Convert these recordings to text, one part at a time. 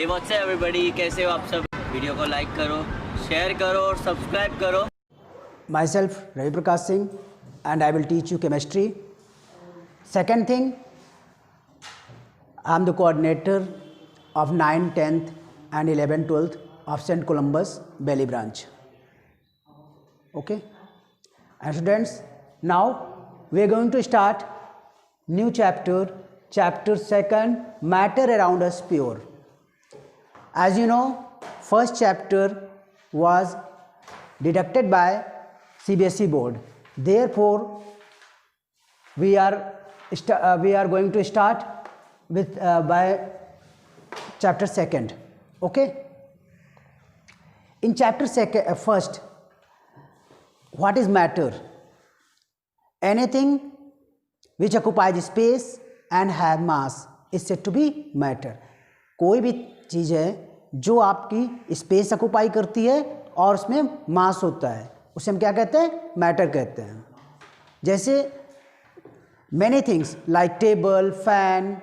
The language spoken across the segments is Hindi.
हे व्हाट्स अप एवरीबॉडी, कैसे हो आप सब। वीडियो को लाइक करो, शेयर करो और सब्सक्राइब करो। Myself Ravi Prakash Singh and I will teach you chemistry. Second thing, I am the coordinator of 9th, 10th and 11th, 12th of St. Columbus Belly branch. Okay, and students, now we are going to start new chapter 2nd, matter around us pure. As you know, first chapter was deducted by CBSE board. Therefore, we are going to start with by chapter 2nd. Okay. In chapter first, what is matter? Anything which occupies space and have mass is said to be matter. कोई भी चीज़ है जो आपकी स्पेस ऑक्युपाई करती है और उसमें मास होता है, उसे हम क्या कहते हैं? मैटर कहते हैं. जैसे many things like table, fan,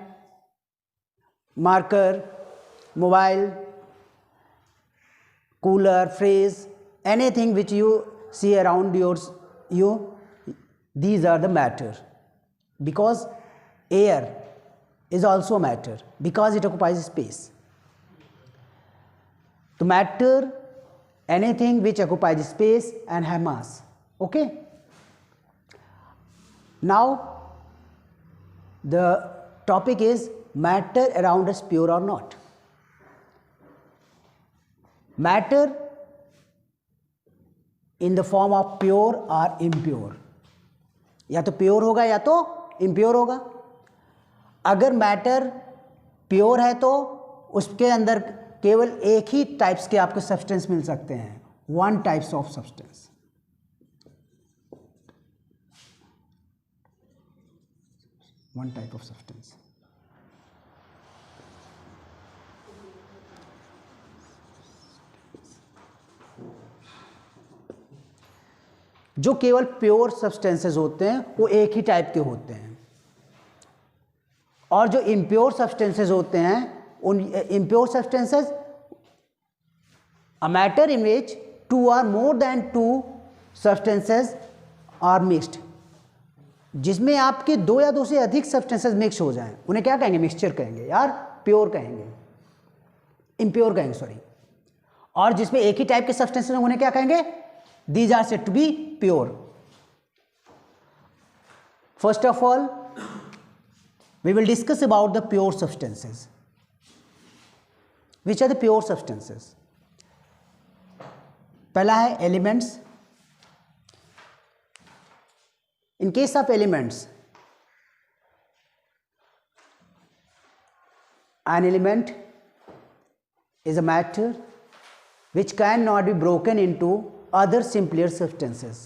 marker, mobile, cooler, fridge, anything which you see around you, these are the matter. Because air is also matter because it occupies space. To matter, anything which occupies space and have mass. Okay. Now the topic is matter around us pure or not. Matter in the form of pure or impure, या तो प्योर होगा या तो इम्प्योर होगा. अगर मैटर प्योर है तो उसके अंदर केवल एक ही टाइप्स के आपको सब्सटेंस मिल सकते हैं, one types of substance. One type of substance. जो केवल प्योर सब्सटेंसेस होते हैं वो एक ही टाइप के होते हैं, और जो इम्प्योर सब्सटेंसेस होते हैं उन impure substances a matter in which 2 or more than 2 substances are mixed. जिसमें आपके 2 या 2 से अधिक सब्सटेंसेस मिक्स हो जाएं उन्हें क्या कहेंगे? मिक्सचर कहेंगे यार, प्योर कहेंगे, इम्प्योर कहेंगे सॉरी. और जिसमें एक ही टाइप के सब्सटेंसेस हैं उन्हें क्या कहेंगे? These are said to be pure. First of all, we will discuss about the pure substances. Which are the pure substances? पहला है elements. In case of elements, an element is a matter which cannot be broken into other simpler substances.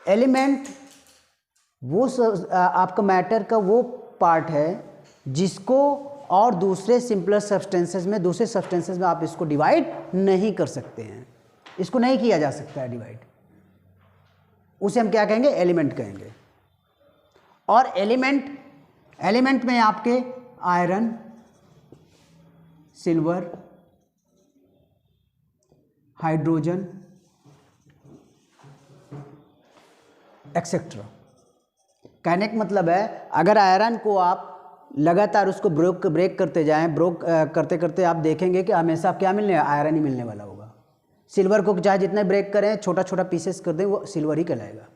Element वो आपका मैटर का वो पार्ट है जिसको और दूसरे सिंपलर सब्सटेंसेस में, दूसरे सब्सटेंसेस में आप इसको डिवाइड नहीं कर सकते हैं, इसको नहीं किया जा सकता है डिवाइड. उसे हम क्या कहेंगे? एलिमेंट कहेंगे. और एलिमेंट में आपके आयरन, सिल्वर, हाइड्रोजन एक्सेट्रा. कहने का मतलब है अगर आयरन को आप लगातार उसको ब्रेक करते जाएं, करते करते आप देखेंगे कि हमेशा क्या मिलने, आयरन ही मिलने वाला होगा. सिल्वर को चाहे जितना ब्रेक करें, छोटा छोटा पीसेस कर दें, वो सिल्वर ही कहलाएगा,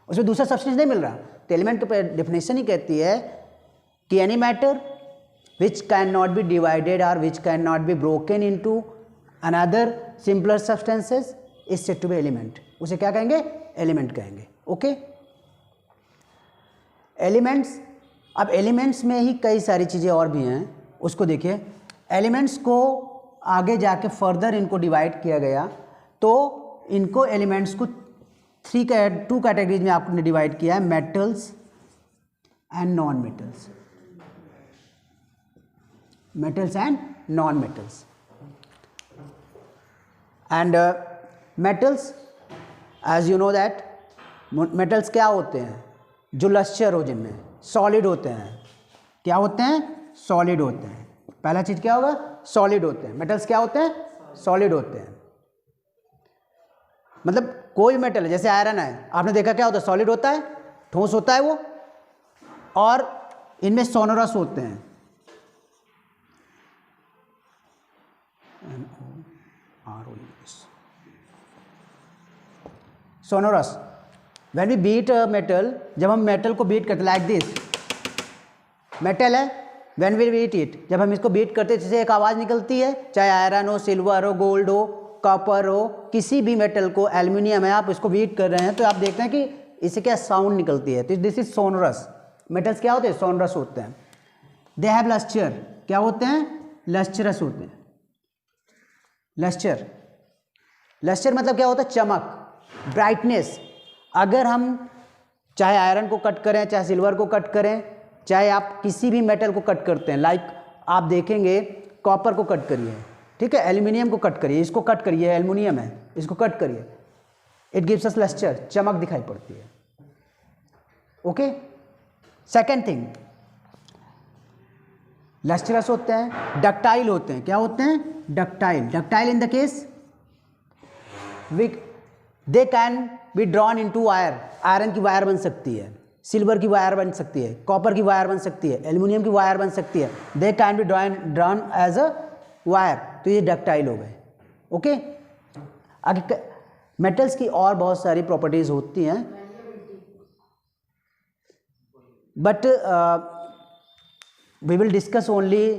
उसमें दूसरा सब्सटेंस नहीं मिल रहा. तो एलिमेंट की डेफिनेशन ही कहती है कि any matter which can not be divided और which can not be broken into another simpler substances is said to be element. उसे क्या कहेंगे? एलिमेंट कहेंगे. ओके. एलिमेंट्स, अब एलिमेंट्स में ही कई सारी चीज़ें और भी हैं, उसको देखिए. एलिमेंट्स को आगे जाके फर्दर इनको डिवाइड किया गया, तो इनको एलिमेंट्स को 2 कैटेगरीज में आपने डिवाइड किया है, metals and non metals. Metals and non metals. And metals, as you know that metals क्या होते हैं? जो लश्चर हो, जिनमें सॉलिड होते हैं. क्या होते हैं? सॉलिड होते हैं. पहला चीज क्या होगा, सॉलिड होते हैं। मेटल्स क्या होते हैं, सॉलिड होते हैं। मतलब कोई मेटल है, जैसे आयरन है, आपने देखा क्या होता है, सॉलिड होता है, ठोस होता है वो, और इनमें सोनोरस होते हैं। Sonorous. When we beat a metal, जब हम मेटल को बीट करते लाइक दिस, मेटल है, व्हेन वी बीट इट, जब हम इसको बीट करते जैसे एक आवाज़ निकलती है, चाहे आयरन हो, सिल्वर हो, गोल्ड हो, कॉपर हो, किसी भी मेटल को, एल्युमिनियम है, आप इसको बीट कर रहे हैं तो आप देखते हैं कि इससे क्या साउंड निकलती है, तो दिस इज सोनोरस। मेटल्स क्या होते हैं, सोनोरस होते हैं। दे हैव लस्चर, क्या होते हैं, लस्चरस होते हैं। लस्चर, लस्चर मतलब क्या होता है, चमक, ब्राइटनेस। अगर हम चाहे आयरन को कट करें, चाहे सिल्वर को कट करें, चाहे आप किसी भी मेटल को कट करते हैं, लाइक आप देखेंगे कॉपर को कट करिए, ठीक है, एल्युमिनियम को कट करिए, इसको कट करिए, एल्युमिनियम है, इसको कट करिए, इट गिव्स अस लस्टर, चमक दिखाई पड़ती है। ओके, सेकेंड थिंग, लस्टरस होते हैं, डक्टाइल होते हैं। क्या होते हैं, ductile. Ductile in the case they can be drawn into wire, iron की वायर बन सकती है, सिल्वर की वायर बन सकती है, कॉपर की वायर बन सकती है, एल्युमिनियम की वायर बन सकती है, they can be drawn as a wire, तो ये डक्टाइल हो गए। ओके, आगे मेटल्स की और बहुत सारी प्रॉपर्टीज होती हैं, but we will discuss only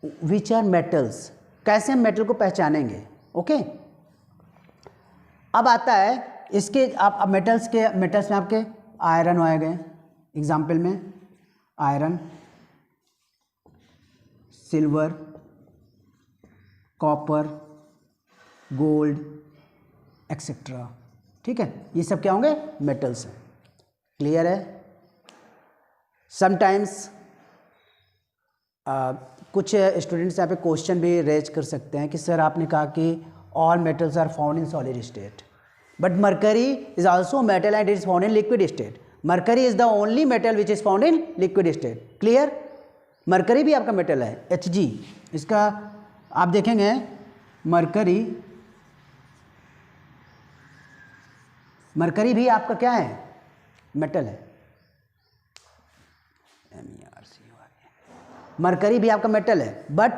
which are metals, कैसे हम मेटल को पहचानेंगे। ओके, अब आता है इसके, आप मेटल्स में आपके आयरन आए गए एग्जाम्पल में, iron, silver, copper, gold etcetera, ठीक है, ये सब क्या होंगे, मेटल्स हैं। क्लियर है। समटाइम्स कुछ स्टूडेंट्स यहाँ पे क्वेश्चन भी रेज कर सकते हैं कि सर आपने कहा कि all metals are found in solid state, but mercury is also metal and it is found in liquid state. Mercury is the only metal which is found in liquid state. Clear, mercury भी आपका मेटल है, Hg, इसका आप देखेंगे मरकरी भी आपका क्या है, मेटल है, मरकरी भी आपका मेटल है, but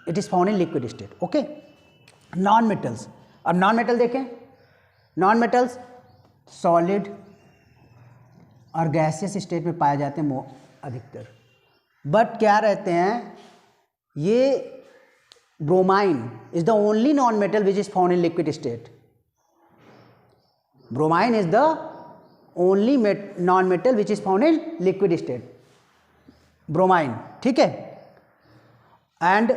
it is found in liquid state. Okay, non metals, अब नॉन मेटल देखें, नॉन मेटल्स सॉलिड और गैसियस स्टेट में पाए जाते हैं अधिकतर, बट क्या रहते हैं, ये bromine is the only non metal which is found in liquid state. Bromine is the only non metal which is found in liquid state, bromine, ठीक है, and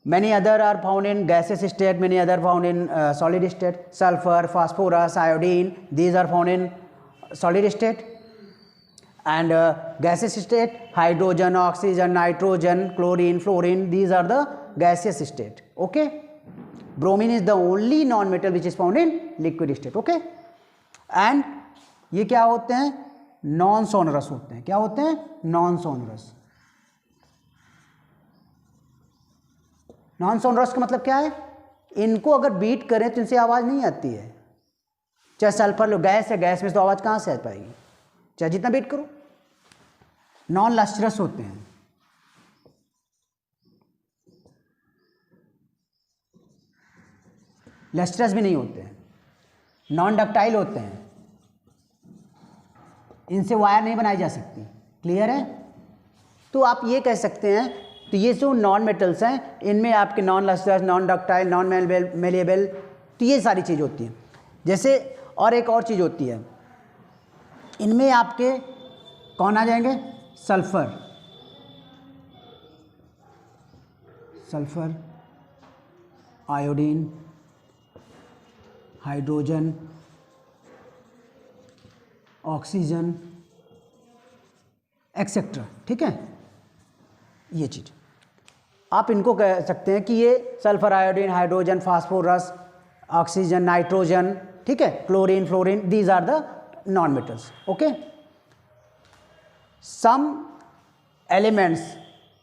many other are found in gaseous state, many other found in solid state. Sulfur, phosphorus, iodine, these are found in solid state, and gaseous state, hydrogen, oxygen, nitrogen, chlorine, fluorine, these are the gaseous state. Okay, bromine is the only non metal which is found in liquid state. Okay, and ये क्या होते हैं, नॉन सोनरस होते हैं। क्या होते हैं, नॉन सोनरस। नॉन सोनरस का मतलब क्या है, इनको अगर बीट करें तो इनसे आवाज़ नहीं आती है। चाहे सल्फर लो, गैस है, गैस में तो आवाज़ कहाँ से आ पाएगी, चाहे जितना बीट करो। नॉन लस्ट्रस होते हैं, लस्ट्रस भी नहीं होते हैं। नॉन डक्टाइल होते हैं, इनसे वायर नहीं बनाई जा सकती। क्लियर है। तो आप ये कह सकते हैं, तो ये जो नॉन मेटल्स हैं इनमें आपके non lustrous, non ductile, non malleable, तो ये सारी चीज़ होती है। जैसे और एक और चीज़ होती है, इनमें आपके कौन आ जाएंगे, sulphur, sulphur, iodine, hydrogen, oxygen etcetera. ठीक है, ये चीज़ आप इनको कह सकते हैं कि ये sulphur, iodine, hydrogen, phosphorus, oxygen, nitrogen, ठीक है, chlorine, fluorine, these are the non metals. Okay, some elements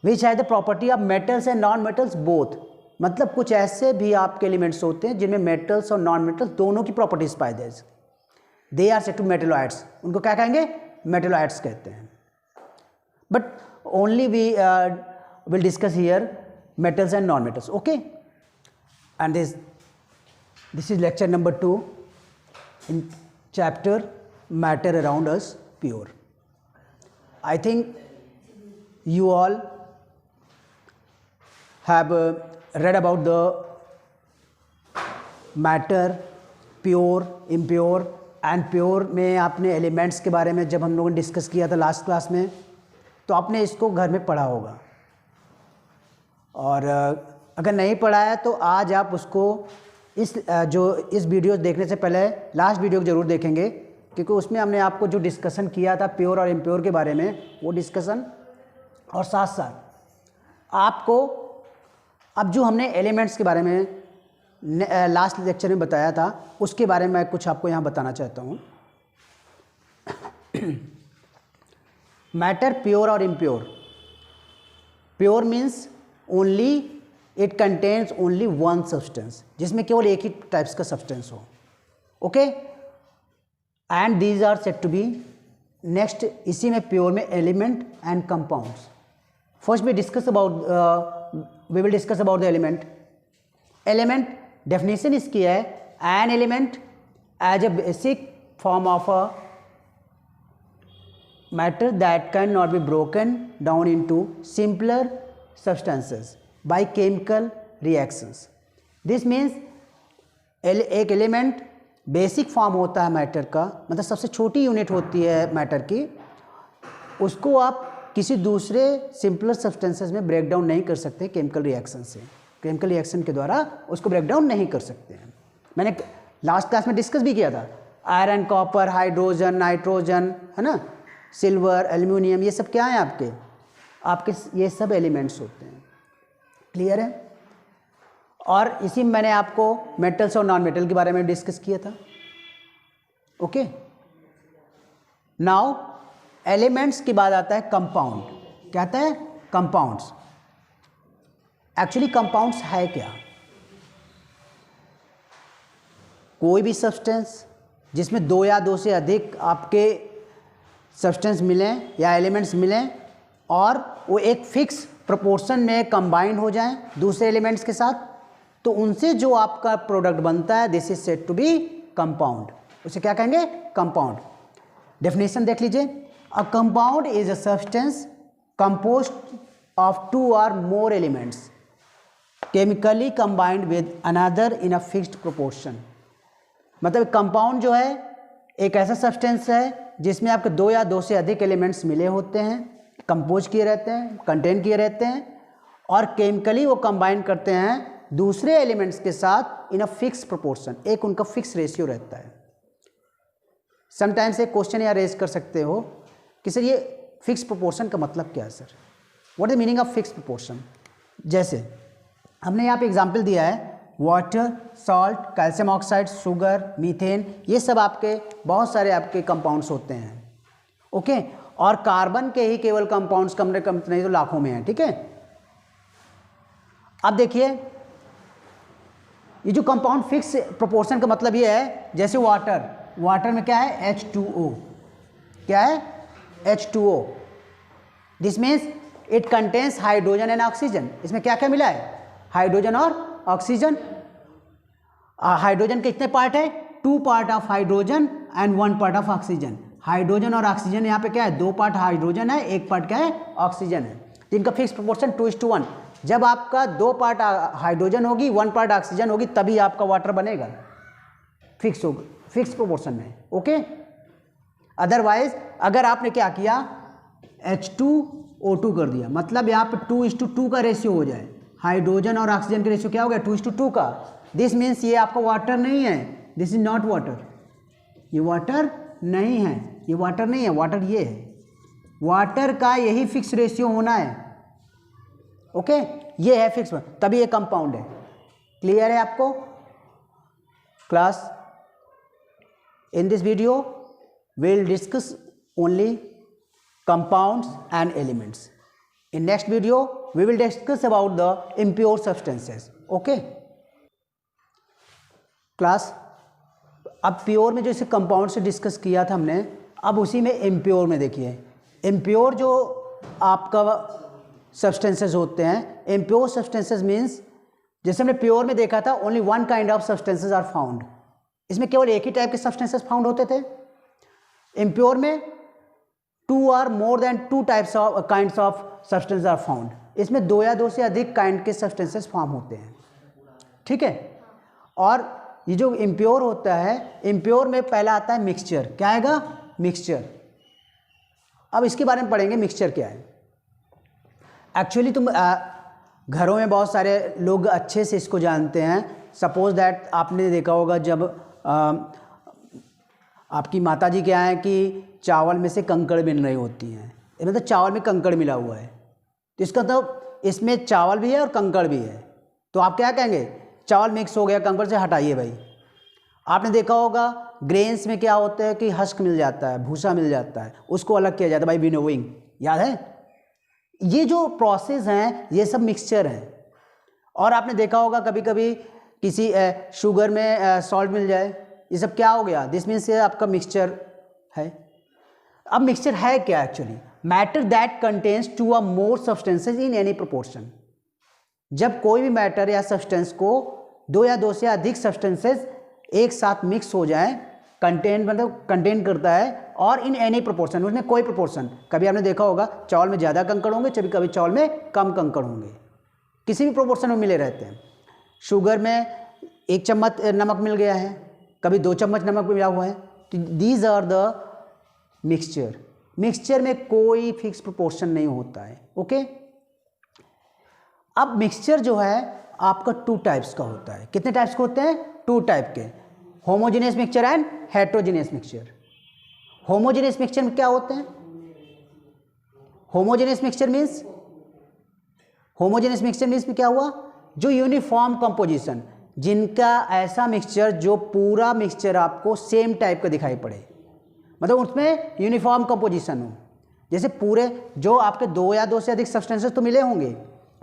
which has the property of metals and non metals both, मतलब कुछ ऐसे भी आपके एलिमेंट्स होते हैं जिनमें मेटल्स और नॉन मेटल्स दोनों की प्रॉपर्टीज पाई जाए, they are said to metalloids, उनको क्या कहेंगे, मेटेलॉइड्स कहते हैं. But only we will discuss here metals and non-metals. Okay, and this is lecture number 2 in chapter matter around us pure. I think you all have read about the matter pure, impure and pure में आपने एलिमेंट्स के बारे में जब हम लोगों ने डिस्कस किया था लास्ट क्लास में, तो आपने इसको घर में पढ़ा होगा, और अगर नहीं पढ़ा है तो आज आप उसको इस वीडियो देखने से पहले लास्ट वीडियो ज़रूर देखेंगे, क्योंकि उसमें हमने आपको जो डिस्कशन किया था प्योर और इम्प्योर के बारे में, वो डिस्कशन, और साथ साथ आपको अब जो हमने एलिमेंट्स के बारे में लास्ट लेक्चर में बताया था उसके बारे में कुछ आपको यहाँ बताना चाहता हूँ. मैटर प्योर और impure. Pure means only it contains only one substance, जिसमें केवल एक ही टाइप्स का सब्सटेंस हो. Okay, and these are said to be. Next इसी में प्योर में element and compounds. First we will discuss about the element. Element definition इसकी है, an element as a basic form of a matter that can not be broken down into simpler substances by chemical reactions. This means एक एलिमेंट बेसिक फॉर्म होता है मैटर का, मतलब सबसे छोटी यूनिट होती है मैटर की, उसको आप किसी दूसरे सिंपलर सब्सटेंसेस में ब्रेक डाउन नहीं कर सकते केमिकल रिएक्शन से. केमिकल रिएक्शन के द्वारा उसको ब्रेक डाउन नहीं कर सकते हैं. मैंने लास्ट क्लास में डिस्कस भी किया था, आयरन, कॉपर, हाइड्रोजन, नाइट्रोजन, है ना, सिल्वर, एल्यूमिनियम, ये सब क्या है आपके ये सब एलिमेंट्स होते हैं. क्लियर है. और इसी में मैंने आपको मेटल्स और नॉन मेटल के बारे में डिस्कस किया था. ओके, नाउ एलिमेंट्स के बाद आता है कंपाउंड. क्या आता है? कंपाउंड्स. एक्चुअली कंपाउंड्स है क्या? कोई भी सब्सटेंस जिसमें दो या दो से अधिक आपके सब्सटेंस मिलें या एलिमेंट्स मिलें और वो एक फिक्स प्रोपोर्शन में कंबाइंड हो जाएं दूसरे एलिमेंट्स के साथ, तो उनसे जो आपका प्रोडक्ट बनता है, this is said to be compound. उसे क्या कहेंगे? कंपाउंड. डेफिनेशन देख लीजिए. A compound is a substance composed of two और more elements chemically combined with another in a fixed proportion. मतलब कंपाउंड जो है एक ऐसा सब्सटेंस है जिसमें आपके दो या दो से अधिक एलिमेंट्स मिले होते हैं, कंपोज किए रहते हैं, कंटेन किए रहते हैं, और केमिकली वो कंबाइन करते हैं दूसरे एलिमेंट्स के साथ इन अ फिक्स प्रोपोर्शन. एक उनका फिक्स रेशियो रहता है. समटाइम्स एक क्वेश्चन या रेज कर सकते हो कि सर ये फिक्स प्रोपोर्शन का मतलब क्या है sir, what is meaning of fix proportion. जैसे हमने यहाँ पे एग्जाम्पल दिया है, water, salt, calcium oxide, sugar, methane, ये सब आपके बहुत सारे आपके कंपाउंड्स होते हैं. ओके, और कार्बन के ही केवल कंपाउंड्स कम से कम नहीं तो लाखों में हैं. ठीक है. अब देखिए ये जो कंपाउंड फिक्स प्रोपोर्शन का मतलब ये है, जैसे वाटर में क्या है? H2O. क्या है? H2O. This means it contains hydrogen and oxygen. इसमें क्या क्या मिला है? हाइड्रोजन और ऑक्सीजन. हाइड्रोजन के कितने पार्ट है? 2 part of hydrogen and 1 part of oxygen. Hydrogen और ऑक्सीजन यहाँ पे क्या है? 2 पार्ट हाइड्रोजन है, 1 पार्ट क्या है? ऑक्सीजन है. इनका फिक्स प्रोपोर्शन 2:1. जब आपका 2 पार्ट हाइड्रोजन होगी, 1 पार्ट ऑक्सीजन होगी, तभी आपका वाटर बनेगा. फिक्स होगा, फिक्स प्रोपोर्शन में. ओके. अदरवाइज अगर आपने क्या किया, H2O2 कर दिया, मतलब यहाँ पे 2:2 का रेशियो हो जाए, हाइड्रोजन और ऑक्सीजन का रेशियो क्या हो गया? 2:2 का. दिस मीन्स ये आपका वाटर नहीं है. This is not water. ये वाटर नहीं है, ये वाटर नहीं है, वाटर ये है. वाटर का यही फिक्स रेशियो होना है. ओके, ये है फिक्स, तभी ये कंपाउंड है. क्लियर है आपको? Class, in this video we will discuss only compounds and elements. In next video, we will discuss about the impure substances. Okay? Class, अब प्योर में जो इसे कंपाउंड से डिस्कस किया था हमने, अब उसी में इम्प्योर में देखिए, इम्प्योर जो आपका सब्सटेंसेस होते हैं, इम्प्योर सब्सटेंसेस मीन्स जैसे हमने प्योर में देखा था only one kind of substances are found, इसमें केवल एक ही टाइप के सब्सटेंसेस फाउंड होते थे। इम्प्योर में two or more than two types of kinds of substance are found, इसमें दो या दो से अधिक काइंड के सब्सटेंसेस फॉर्म होते हैं, ठीक है। और ये जो इम्प्योर होता है, इम्प्योर में पहला आता है मिक्सचर। क्या आएगा? मिक्सचर। अब इसके बारे में पढ़ेंगे मिक्सचर क्या है। एक्चुअली तुम घरों में बहुत सारे लोग अच्छे से इसको जानते हैं। सपोज दैट आपने देखा होगा जब आपकी माताजी क्या है कि चावल में से कंकड़ मिल रही होती हैं, मतलब चावल में कंकड़ मिला हुआ है, तो इसका मतलब इसमें चावल भी है और कंकड़ भी है, तो आप क्या कहेंगे? चावल मिक्स हो गया, कंकड़ से हटाइए भाई। आपने देखा होगा ग्रेन्स में क्या होता है कि हस्क मिल जाता है, भूसा मिल जाता है, उसको अलग किया जाता है बाई विनोइंग, याद है? ये जो प्रोसेस हैं ये सब मिक्सचर हैं। और आपने देखा होगा कभी कभी किसी शुगर में सॉल्ट मिल जाए, ये सब क्या हो गया? दिस मीन्स ये आपका मिक्सचर है। अब मिक्सचर है क्या actually? Matter that contains two a more substances in any proportion. जब कोई भी मैटर या सब्सटेंस को दो या दो से अधिक सब्सटेंसेज एक साथ मिक्स हो जाए, कंटेन मतलब कंटेन करता है, और इन एनी प्रोपोर्शन, उसमें कोई प्रोपोर्शन। कभी आपने देखा होगा चावल में ज़्यादा कंकड़ होंगे, कभी चावल में कम कंकड़ होंगे, किसी भी प्रोपोर्शन में मिले रहते हैं। शुगर में 1 चम्मच नमक मिल गया है, कभी 2 चम्मच नमक मिला हुआ है, तो these are the mixture. Mixture में कोई फिक्स प्रोपोर्शन नहीं होता है। ओके, अब मिक्सचर जो है आपका 2 टाइप्स का होता है। कितने टाइप्स के होते हैं? 2 टाइप के, homogeneous mixture and heterogeneous mixture. Homogeneous mixture में क्या होते हैं? होमोजेनियस मिक्सचर मीन्स में क्या हुआ? जो यूनिफॉर्म कंपोजिशन, जिनका ऐसा मिक्सचर जो पूरा मिक्सचर आपको सेम टाइप का दिखाई पड़े, मतलब उसमें यूनिफॉर्म कंपोजिशन हो। जैसे पूरे जो आपके 2 या 2 से अधिक सब्सटेंसेस तो मिले होंगे,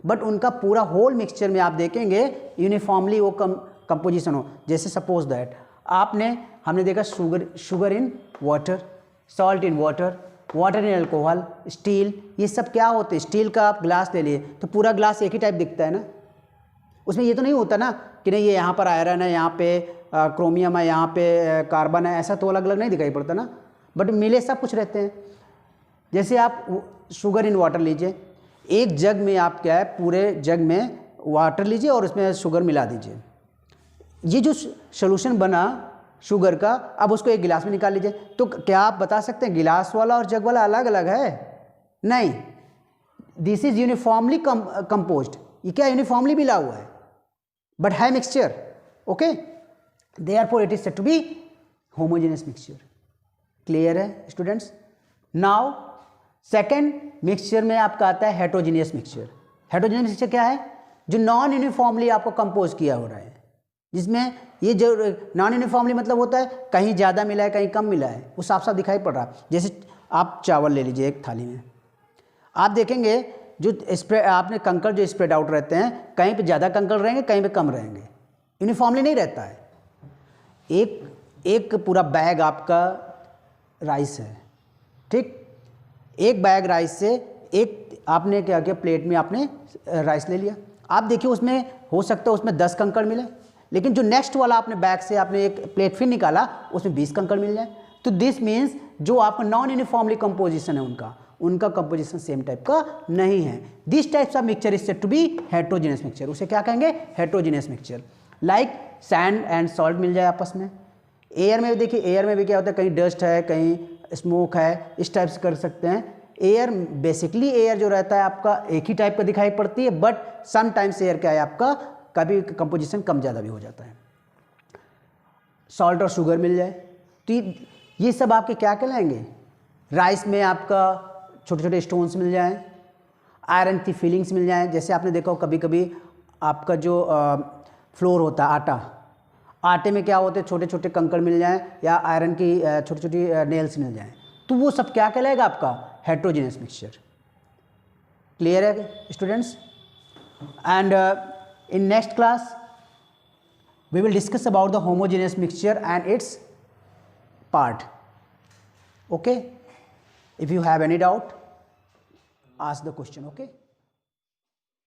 बट उनका पूरा होल मिक्सचर में आप देखेंगे यूनिफॉर्मली वो कंपोजिशन हो। जैसे सपोज दैट हमने देखा sugar in water, salt in water, water in alcohol, steel, ये सब क्या होते हैं? स्टील का आप ग्लास ले लिए तो पूरा ग्लास एक ही टाइप दिखता है ना, उसमें ये तो नहीं होता ना कि नहीं ये यहाँ पर आयरन है, यहाँ पे क्रोमियम है, यहाँ पे कार्बन है, ऐसा तो अलग अलग नहीं दिखाई पड़ता ना, बट मिले सब कुछ रहते हैं। जैसे आप शुगर इन वाटर लीजिए, एक जग में आप क्या है, पूरे जग में वाटर लीजिए और उसमें शुगर मिला दीजिए। ये जो सोल्यूशन बना शुगर का, अब उसको एक गिलास में निकाल लीजिए, तो क्या आप बता सकते हैं गिलास वाला और जग वाला अलग अलग है? नहीं, दिस इज यूनिफॉर्मली कंपोज्ड। ये क्या यूनिफॉर्मली मिला हुआ है, बट है mixture. Okay, therefore it is said to be homogeneous mixture. Clear है स्टूडेंट्स? नाउ सेकेंड मिक्सचर में आपका आता है हेट्रोजेनियस मिक्सचर। हेट्रोजेनियस मिक्सचर क्या है? जो नॉन यूनिफॉर्मली आपको कंपोज किया हो रहा है, जिसमें ये जो नॉन यूनिफॉर्मली मतलब होता है कहीं ज़्यादा मिला है कहीं कम मिला है, वो साफ साफ दिखाई पड़ रहा है। जैसे आप चावल ले लीजिए एक थाली में, आप देखेंगे जो स्प्रेड आपने कंकड़ जो स्प्रेड आउट रहते हैं, कहीं पे ज़्यादा कंकड़ रहेंगे कहीं पे कम रहेंगे, यूनिफॉर्मली नहीं रहता है। एक पूरा बैग आपका राइस है, ठीक, एक बैग राइस से एक आपने क्या किया, प्लेट में आपने राइस ले लिया, आप देखिए उसमें हो सकता है उसमें 10 कंकड़ मिले, लेकिन जो नेक्स्ट वाला आपने बैग से आपने एक प्लेट फिर निकाला उसमें 20 कंकड़ मिल जाए। तो दिस मीन्स जो आपका नॉन यूनिफॉर्मली कंपोजिशन है उनका कंपोजिशन सेम टाइप का नहीं है। This types of mixture is said to be heterogeneous mixture. उसे क्या कहेंगे? Heterogeneous mixture. Like sand and salt मिल जाए आपस में। एयर में देखिए, एयर में भी क्या होता है, कहीं डस्ट है कहीं स्मोक है, इस टाइप से कर सकते हैं। एयर बेसिकली एयर जो रहता है आपका एक ही टाइप का दिखाई पड़ती है, बट समटाइम्स एयर क्या है आपका कभी कंपोजिशन कम ज़्यादा भी हो जाता है। सॉल्ट और शुगर मिल जाए तो ये सब आपके क्या कहलाएंगे? राइस में आपका छोटे छोटे स्टोन्स मिल जाएं, आयरन की फीलिंग्स मिल जाएं। जैसे आपने देखा हो कभी कभी आपका जो फ्लोर होता है आटे में क्या होते हैं, छोटे छोटे कंकड़ मिल जाएं या आयरन की छोटी छोटी नेल्स मिल जाएं, तो वो सब क्या कहलाएगा आपका? Heterogeneous mixture. Clear है students? And in next class we will discuss about the homogeneous mixture and its part. Okay, if you have any doubt, ask the question. Okay.